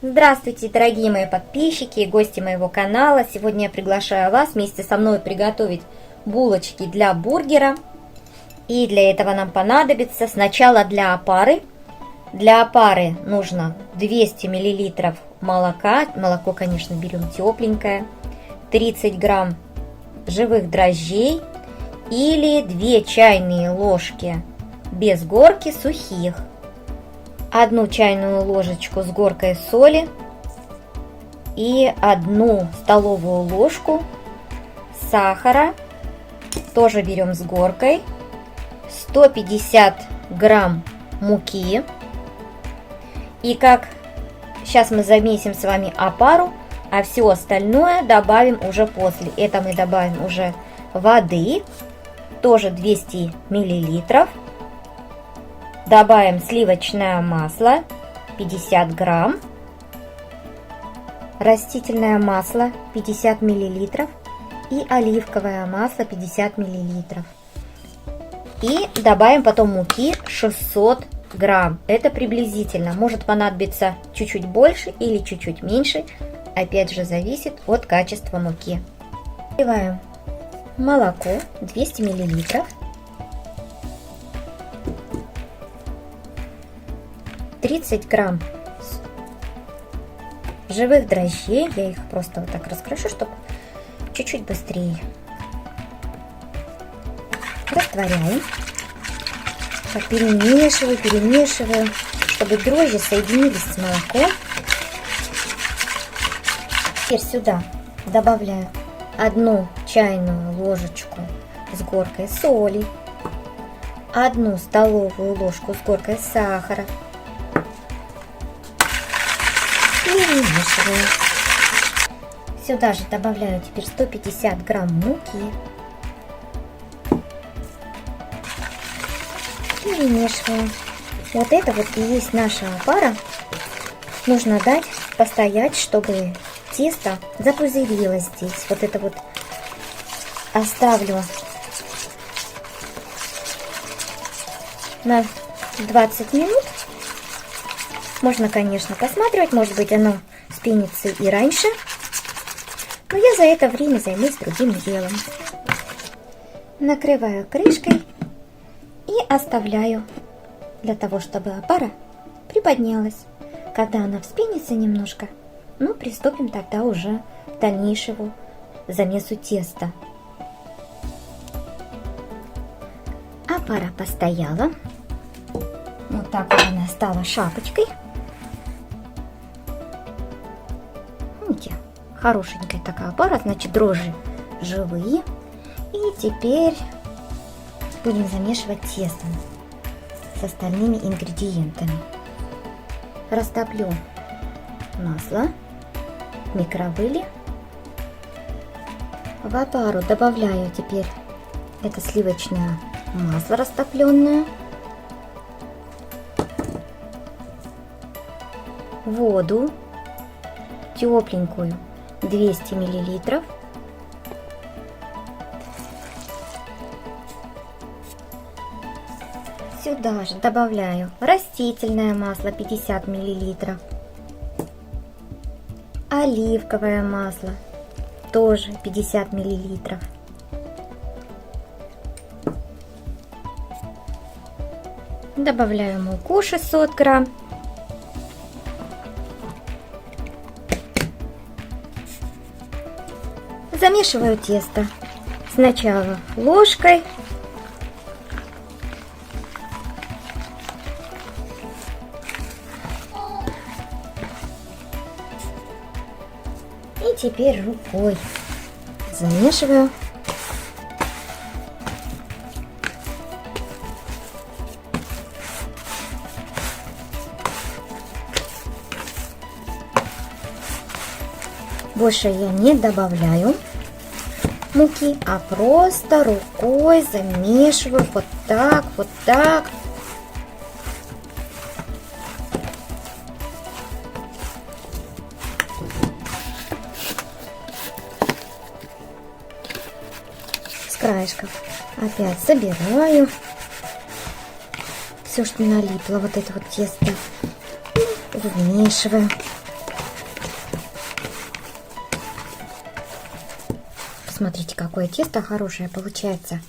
Здравствуйте, дорогие мои подписчики и гости моего канала. Сегодня я приглашаю вас вместе со мной приготовить булочки для бургера. И для этого нам понадобится сначала для опары. Для опары нужно 200 мл молока. Молоко, конечно, берем тепленькое. 30 грамм живых дрожжей или 2 чайные ложки без горки сухих. 1 чайную ложечку с горкой соли и 1 столовую ложку сахара, тоже берем с горкой, 150 грамм муки. И как сейчас мы замесим с вами опару, а все остальное добавим уже после. Это мы добавим уже воды, тоже 200 миллилитров. Добавим сливочное масло 50 грамм, растительное масло 50 миллилитров и оливковое масло 50 миллилитров. И добавим потом муки 600 грамм. Это приблизительно. Может понадобиться чуть-чуть больше или чуть-чуть меньше. Опять же зависит от качества муки. Наливаем молоко 200 миллилитров. 30 грамм живых дрожжей, я их просто вот так раскрошу, чтобы чуть-чуть быстрее. Растворяем, так, перемешиваю, чтобы дрожжи соединились с молоком. Теперь сюда добавляю 1 чайную ложечку с горкой соли, 1 столовую ложку с горкой сахара. Перемешиваю. Сюда же добавляю теперь 150 грамм муки. Перемешиваю. Вот это вот и есть наша опара. Нужно дать постоять, чтобы тесто запузырилось здесь. Вот это вот оставлю на 20 минут. Можно, конечно, посматривать, может быть, оно вспенится и раньше. Но я за это время займусь другим делом. Накрываю крышкой и оставляю для того, чтобы опара приподнялась. Когда она вспенится немножко, ну, приступим тогда уже к дальнейшему замесу теста. Опара постояла. Вот так вот она стала шапочкой. Видите, хорошенькая такая опара, значит дрожжи живые. И теперь будем замешивать тесто с остальными ингредиентами. Растоплю масло в микровыле. В опару добавляю теперь это сливочное масло растопленное, воду тепленькую 200 миллилитров, сюда же добавляю растительное масло 50 миллилитров, оливковое масло тоже 50 миллилитров, добавляю муку 600 грамм. Замешиваю тесто сначала ложкой, и теперь рукой замешиваю. Больше я не добавляю муки, а просто рукой замешиваю вот так, вот так. С краешков опять собираю все, что налипло, вот это вот тесто, вмешиваю. Смотрите, какое тесто хорошее получается.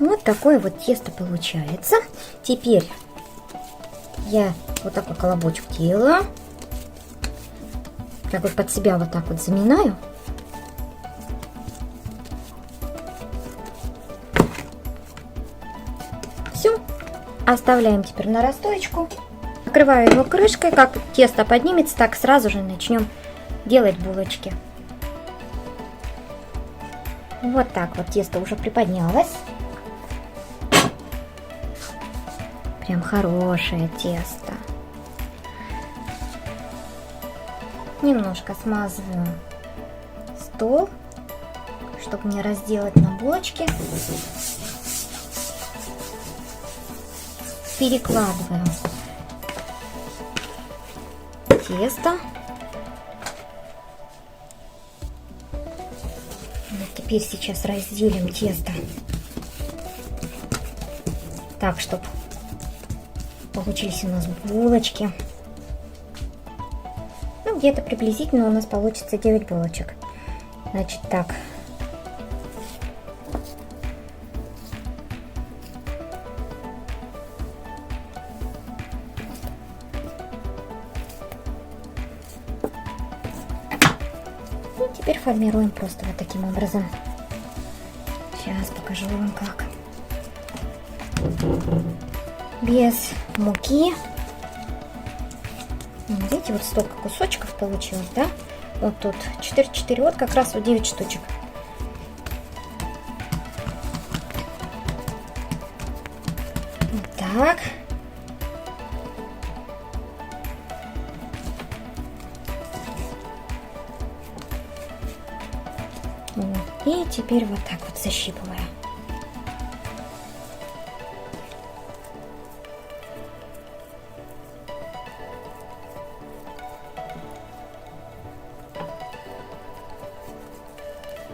Вот такое вот тесто получается. Теперь я вот такой колобочек делаю. Как бы под себя вот так вот заминаю. Все. Оставляем теперь на расстоечку. Накрываю его крышкой. Как тесто поднимется, так сразу же начнем делать булочки. Вот так вот тесто уже приподнялось. Прям хорошее тесто. Немножко смазываю стол, чтобы не разделать на булочки. Перекладываю тесто. Вот теперь сейчас разделим тесто так, чтобы получились у нас булочки. Ну, где-то приблизительно у нас получится 9 булочек. Значит, так. И теперь формируем просто вот таким образом. Сейчас покажу вам как. Без муки. Видите, вот столько кусочков получилось, да? Вот тут 4, вот как раз вот 9 штучек. Вот так. Вот. И теперь вот так вот защипываю.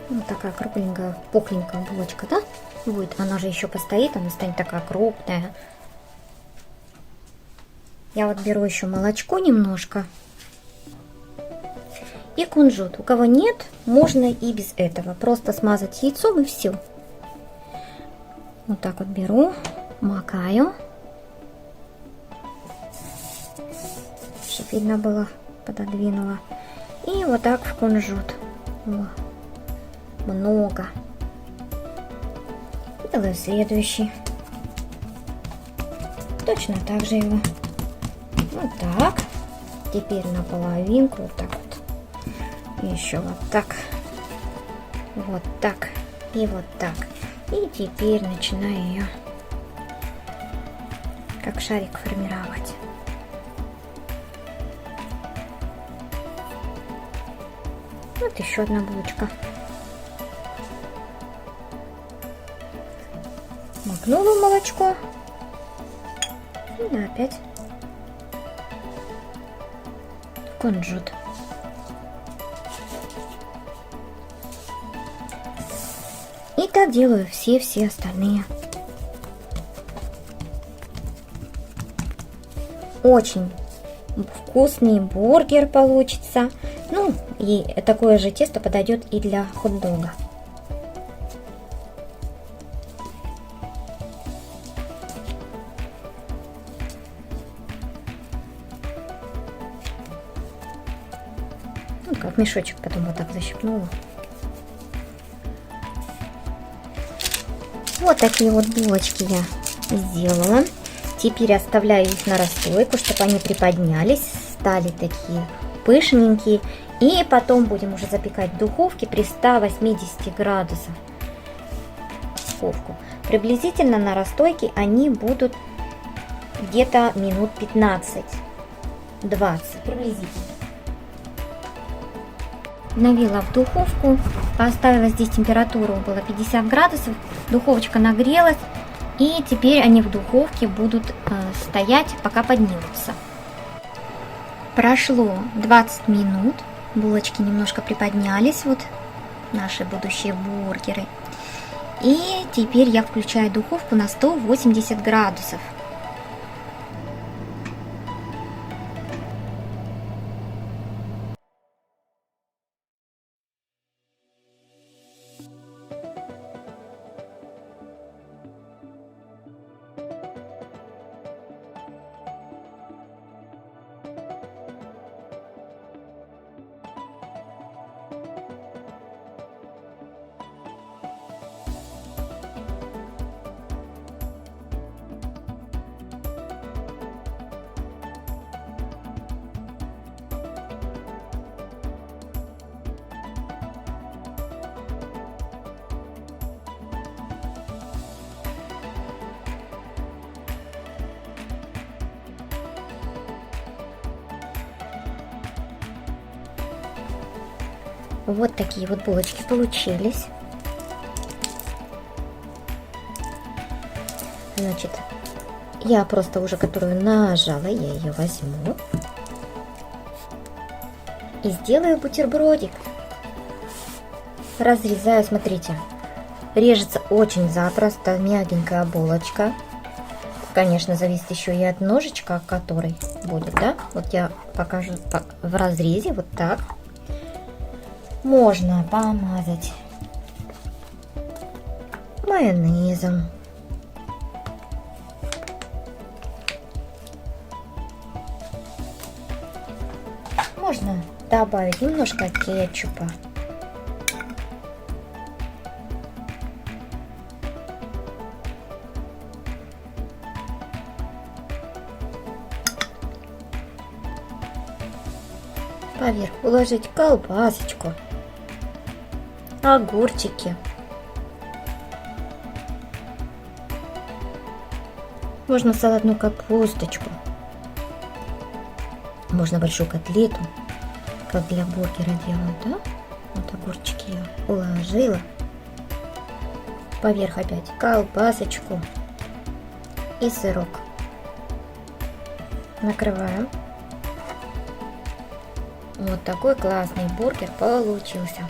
Вот такая кругленькая, пухленькая булочка, да? Будет. Она же еще постоит, она станет такая крупная. Я вот беру еще молочко немножко. И кунжут. У кого нет, можно и без этого. Просто смазать яйцом и все. Вот так вот беру, макаю. Чтобы видно было, пододвинула. И вот так в кунжут. О, много. Делаю следующий. Точно так же его. Вот так. Теперь на половинку. Вот так вот. И еще вот так. Вот так. И вот так. И теперь начинаю ее как шарик формировать. Вот еще одна булочка. Макнула молочко. И опять кунжут. И так делаю все остальные. Очень вкусный бургер получится. Ну, и такое же тесто подойдет и для хот-дога. Ну, как мешочек потом вот так защипнула. Вот такие вот булочки я сделала. Теперь оставляю их на расстойку, чтобы они приподнялись, стали такие пышненькие. И потом будем уже запекать в духовке при 180 градусах. Духовку. Приблизительно на расстойке они будут где-то минут 15-20 приблизительно. Навела в духовку, поставила здесь температуру, было 50 градусов, духовочка нагрелась, и теперь они в духовке будут стоять, пока поднимутся. Прошло 20 минут, булочки немножко приподнялись, вот наши будущие бургеры. И теперь я включаю духовку на 180 градусов. Вот такие вот булочки получились. Значит, я просто уже которую нажала, я ее возьму и сделаю бутербродик. Разрезаю, смотрите, режется очень запросто, мягенькая булочка. Конечно, зависит еще и от ножичка, который будет, да? Вот я покажу в разрезе, вот так. Можно помазать майонезом. Можно добавить немножко кетчупа. Поверх уложить колбасочку, огурчики, можно салатную капусточку, можно большую котлету, как для бургера делают, да? Вот огурчики я уложила, поверх опять колбасочку и сырок. Накрываем. Вот такой классный бургер получился.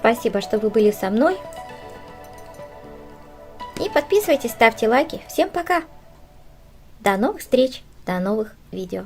Спасибо, что вы были со мной. И подписывайтесь, ставьте лайки. Всем пока. До новых встреч, до новых видео.